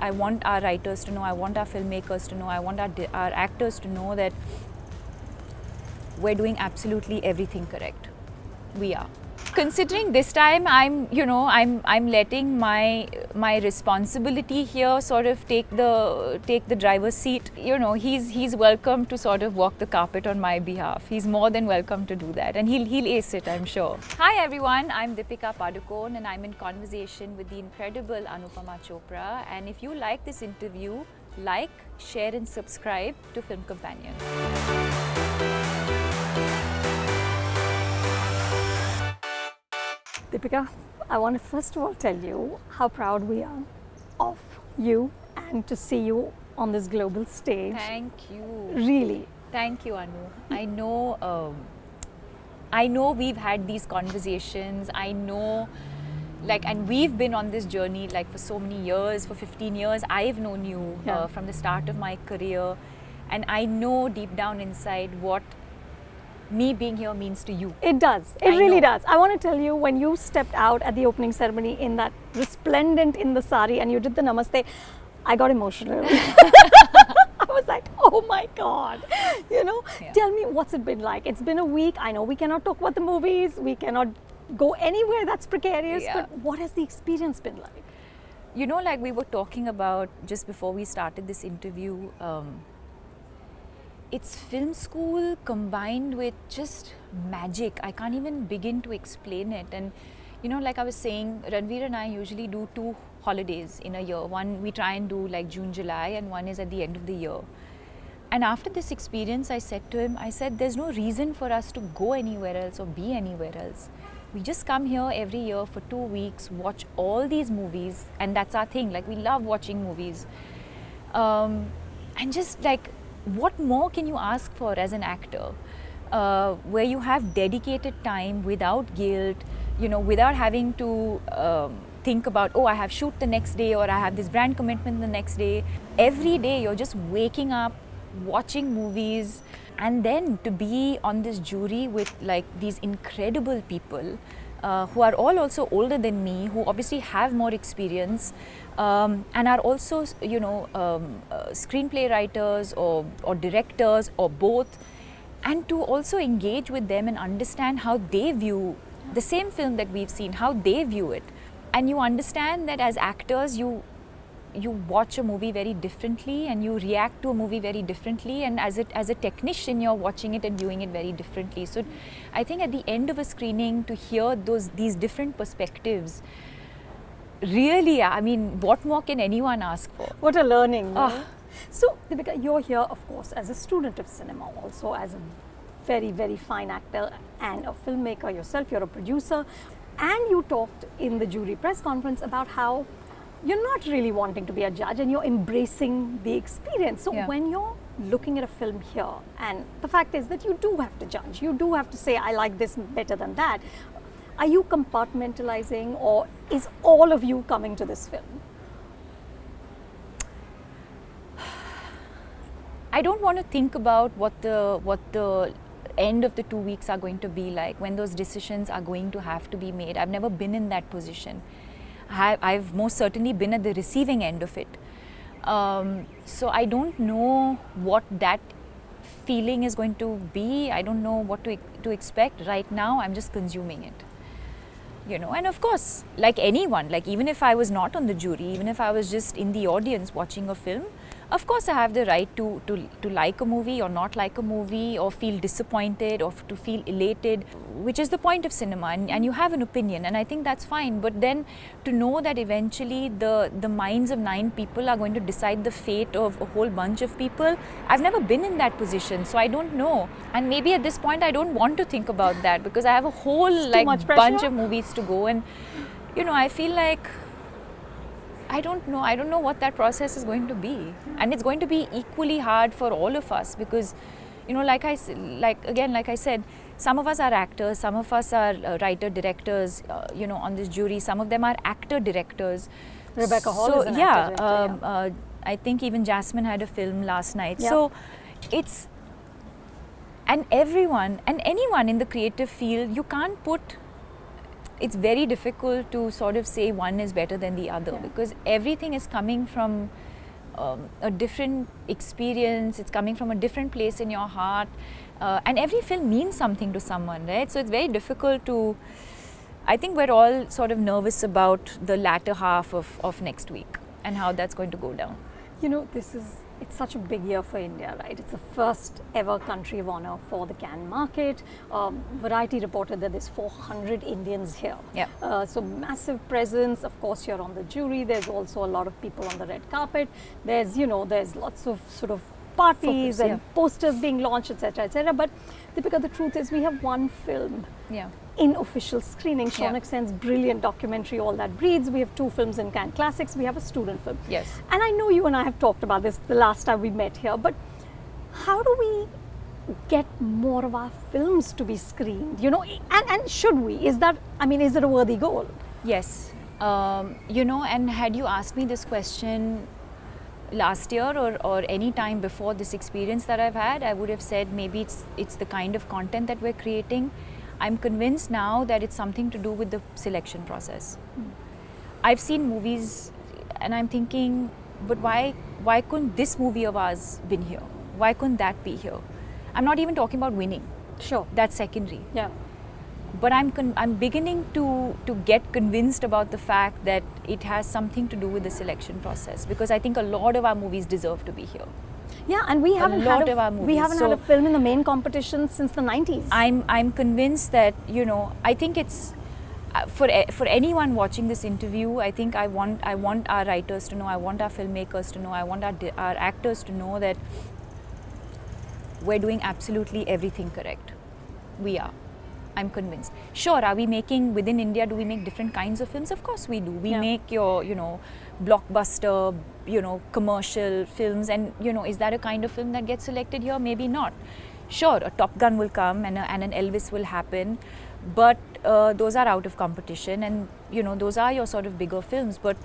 I want our writers to know, I want our filmmakers to know, I want our actors to know that we're doing absolutely everything correct. We are. Considering this time I'm letting my responsibility here sort of take the driver's seat. He's welcome to sort of walk the carpet on my behalf. He's more than welcome to do that, and he'll ace it, I'm sure. Hi everyone, I'm Deepika Padukone and I'm in conversation with the incredible Anupama Chopra. And if you like this interview, like, share and subscribe to Film Companion. Deepika, I want to first of all tell you how proud we are of you and to see you on this global stage. Thank you. Really. Thank you, Anu. I know we've had these conversations. I know, and we've been on this journey for so many years, for 15 years. I've known you from the start of my career, and I know deep down inside what me being here means to you. It does. It really does. I want to tell you, when you stepped out at the opening ceremony in that resplendent in the sari and you did the namaste, I got emotional. I was like, oh my God. Tell me, what's it been like? It's been a week. I know we cannot talk about the movies. We cannot go anywhere that's precarious. But what has the experience been like? We were talking about just before we started this interview, it's film school combined with just magic. I can't even begin to explain it. And I was saying, Ranveer and I usually do 2 holidays in a year. One we try and do June, July, and one is at the end of the year. And after this experience, I said to him, there's no reason for us to go anywhere else or be anywhere else. We just come here every year for 2 weeks, watch all these movies, and that's our thing. We love watching movies. And just what more can you ask for as an actor? Where you have dedicated time without guilt, without having to think about, I have shoot the next day or I have this brand commitment the next day. Every day you're just waking up, watching movies, and then to be on this jury with these incredible people who are all also older than me, who obviously have more experience, and are also screenplay writers or directors or both, and to also engage with them and understand how they view the same film that we've seen, how they view it. And you understand that as actors you watch a movie very differently and you react to a movie very differently, and as a technician you're watching it and viewing it very differently. So I think at the end of a screening, to hear these different perspectives, really, what more can anyone ask for? What a learning. So Deepika, you're here of course as a student of cinema, also as a very, very fine actor and a filmmaker yourself. You're a producer, and you talked in the jury press conference about how you're not really wanting to be a judge and you're embracing the experience. So when you're looking at a film here, and the fact is that you do have to judge, you do have to say, I like this better than that. Are you compartmentalizing, or is all of you coming to this film? I don't want to think about what the end of the 2 weeks are going to be like, when those decisions are going to have to be made. I've never been in that position. I've most certainly been at the receiving end of it. So I don't know what that feeling is going to be. I don't know what to expect. Right now, I'm just consuming it. And of course, like anyone, even if I was not on the jury, even if I was just in the audience watching a film, of course I have the right to like a movie or not like a movie, or feel disappointed or to feel elated, which is the point of cinema, and you have an opinion, and I think that's fine. But then to know that eventually the minds of 9 people are going to decide the fate of a whole bunch of people, I've never been in that position, so I don't know. And maybe at this point I don't want to think about that, because I have a whole bunch of movies to go, and I feel like I don't know what that process is going to be, and it's going to be equally hard for all of us, because like I said, some of us are actors, some of us are writer directors on this jury, some of them are actor directors. Rebecca Hall is an actor director, I think even Jasmine had a film last night. So it's, and everyone and anyone in the creative field, you can't put it's very difficult to sort of say one is better than the other, because everything is coming from a different experience, it's coming from a different place in your heart, and every film means something to someone, right? So it's very difficult to, I think we're all sort of nervous about the latter half of next week and how that's going to go down. You know, it's such a big year for India, right? It's the first ever country of honor for the Cannes market. Variety reported that there's 400 Indians here. Yeah. So massive presence. Of course, you're on the jury. There's also a lot of people on the red carpet. There's lots of sort of parties and posters being launched, etc., etc. But Deepika, the truth is we have one film in official screening. Shaunak Sen's brilliant documentary, All That Breathes. We have 2 films in Cannes Classics. We have a student film. Yes. And I know you and I have talked about this the last time we met here, but how do we get more of our films to be screened? You know, and should we? Is it a worthy goal? Yes. You know, and had you asked me this question last year or any time before this experience that I've had, I would have said maybe it's the kind of content that we're creating. I'm convinced now that it's something to do with the selection process. I've seen movies and I'm thinking, but why couldn't this movie of ours been here? Why couldn't that be here? I'm not even talking about winning. Sure. That's secondary. Yeah. But I'm beginning to get convinced about the fact that it has something to do with the selection process, because I think a lot of our movies deserve to be here. Yeah, and we haven't had a film in the main competition since the 90s. I'm convinced that, you know, I think it's for anyone watching this interview, I think I want our writers to know, I want our filmmakers to know, I want our actors to know that we're doing absolutely everything correct. We are. I'm convinced. Sure, are we making, within India, do we make different kinds of films? Of course we do. We make your, you know, blockbuster, you know, commercial films, and, you know, is that a kind of film that gets selected here? Maybe not. Sure, a Top Gun will come and an Elvis will happen, but those are out of competition, and, you know, those are your sort of bigger films, but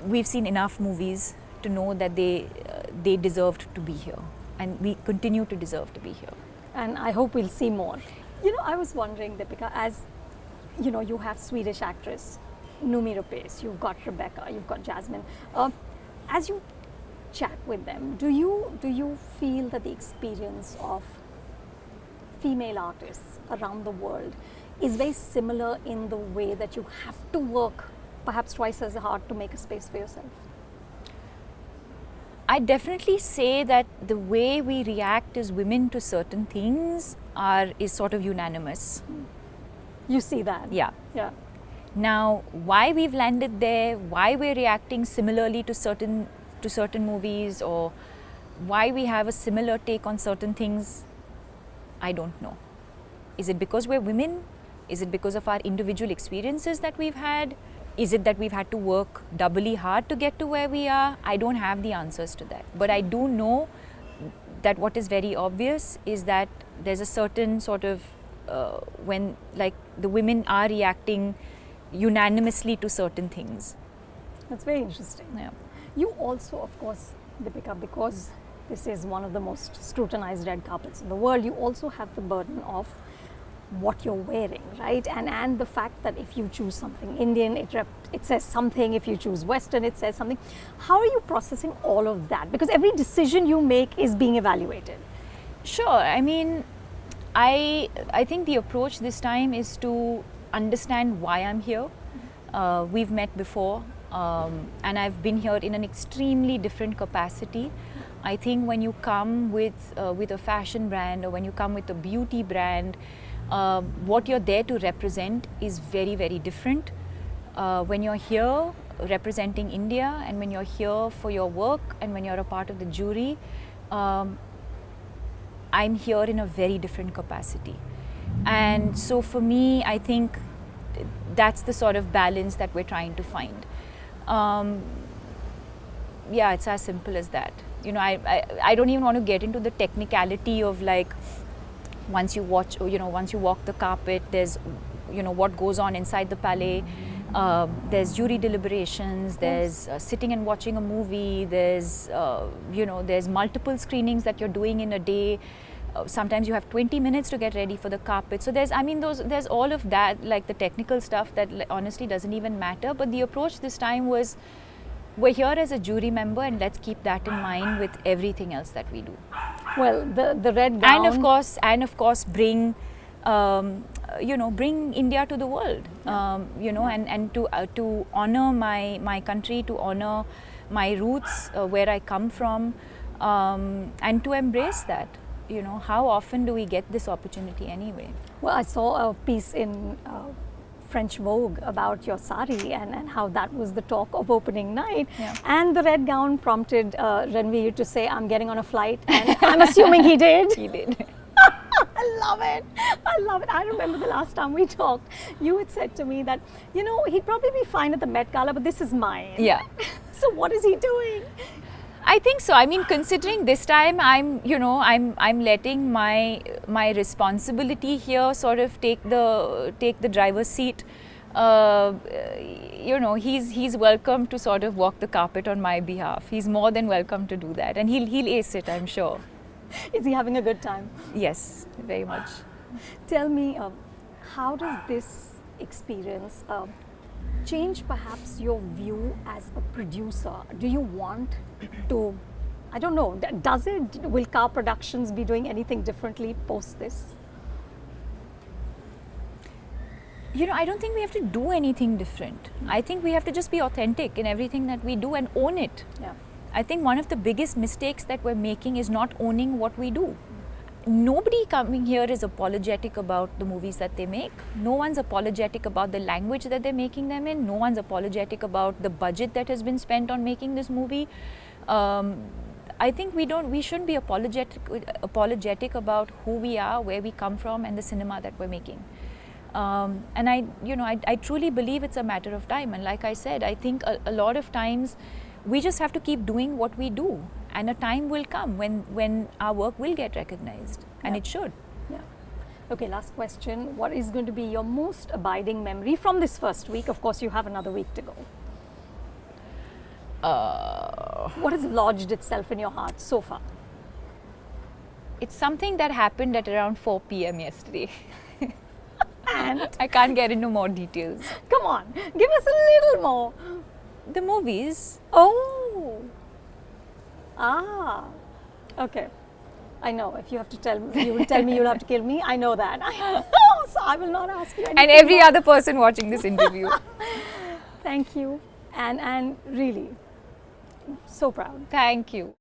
we've seen enough movies to know that they deserved to be here, and we continue to deserve to be here. And I hope we'll see more. You know, I was wondering, Deepika, as you know, you have Swedish actress Noomi Rapace, you've got Rebecca, you've got Jasmine. As you chat with them, do you feel that the experience of female artists around the world is very similar in the way that you have to work perhaps twice as hard to make a space for yourself? I definitely say that the way we react as women to certain things is sort of unanimous. You see that? Yeah. Yeah. Now, why we've landed there, why we're reacting similarly to certain movies, or why we have a similar take on certain things, I don't know. Is it because we're women? Is it because of our individual experiences that we've had? Is it that we've had to work doubly hard to get to where we are? I don't have the answers to that. But I do know that what is very obvious is that there's a certain sort of, when like the women are reacting unanimously to certain things. That's very interesting. Yeah. You also, of course, Deepika, because this is one of the most scrutinized red carpets in the world, you also have the burden of what you're wearing, right? And the fact that if you choose something Indian, it says something. If you choose Western, it says something. How are you processing all of that? Because every decision you make is being evaluated. Sure. I mean, I think the approach this time is to understand why I'm here. We've met before, and I've been here in an extremely different capacity. I think when you come with a fashion brand, or when you come with a beauty brand, what you're there to represent is very, very different. When you're here representing India, and when you're here for your work, and when you're a part of the jury, I'm here in a very different capacity. And so for me, I think that's the sort of balance that we're trying to find. Yeah, it's as simple as that. You know, I don't even want to get into the technicality of like, once you walk the carpet, there's, you know, what goes on inside the palais. There's jury deliberations, there's sitting and watching a movie, there's, there's multiple screenings that you're doing in a day. Sometimes you have 20 minutes to get ready for the carpet. So there's all of that, like the technical stuff that honestly doesn't even matter. But the approach this time was, we're here as a jury member, and let's keep that in mind with everything else that we do. Well, the red gown. And of course, bring bring India to the world. And to honor my country, to honor my roots, where I come from, and to embrace that. How often do we get this opportunity anyway? Well, I saw a piece in French Vogue about your sari and how that was the talk of opening night. Yeah. And the red gown prompted Ranveer to say, I'm getting on a flight. And I'm assuming he did. He did. I love it. I love it. I remember the last time we talked, you had said to me that, he'd probably be fine at the Met Gala, but this is mine. Yeah. So what is he doing? I think so. I mean, considering this time I'm letting my responsibility here sort of take the driver's seat. He's welcome to sort of walk the carpet on my behalf. He's more than welcome to do that, and he'll ace it, I'm sure. Is he having a good time? Yes, very much. Tell me, how does this experience change perhaps your view as a producer? Do you want to, I don't know, does it? Will Car Productions be doing anything differently post this? I don't think we have to do anything different. I think we have to just be authentic in everything that we do and own it. Yeah. I think one of the biggest mistakes that we're making is not owning what we do. Nobody coming here is apologetic about the movies that they make. No one's apologetic about the language that they're making them in. No one's apologetic about the budget that has been spent on making this movie. I think we shouldn't be apologetic about who we are, where we come from, and the cinema that we're making. And I truly believe it's a matter of time. And like I said, I think a lot of times we just have to keep doing what we do, and a time will come when our work will get recognized, and it should. Yeah. Okay, last question. What is going to be your most abiding memory from this first week? Of course, you have another week to go. What has lodged itself in your heart so far? It's something that happened at around 4 p.m. yesterday. And I can't get into more details. Come on, give us a little more. The movies. Oh. Okay. I know. If you have to tell me, you will tell me you'll have to kill me. I know that. So I will not ask you anything. And every other person watching this interview. Thank you. And really, so proud. Thank you.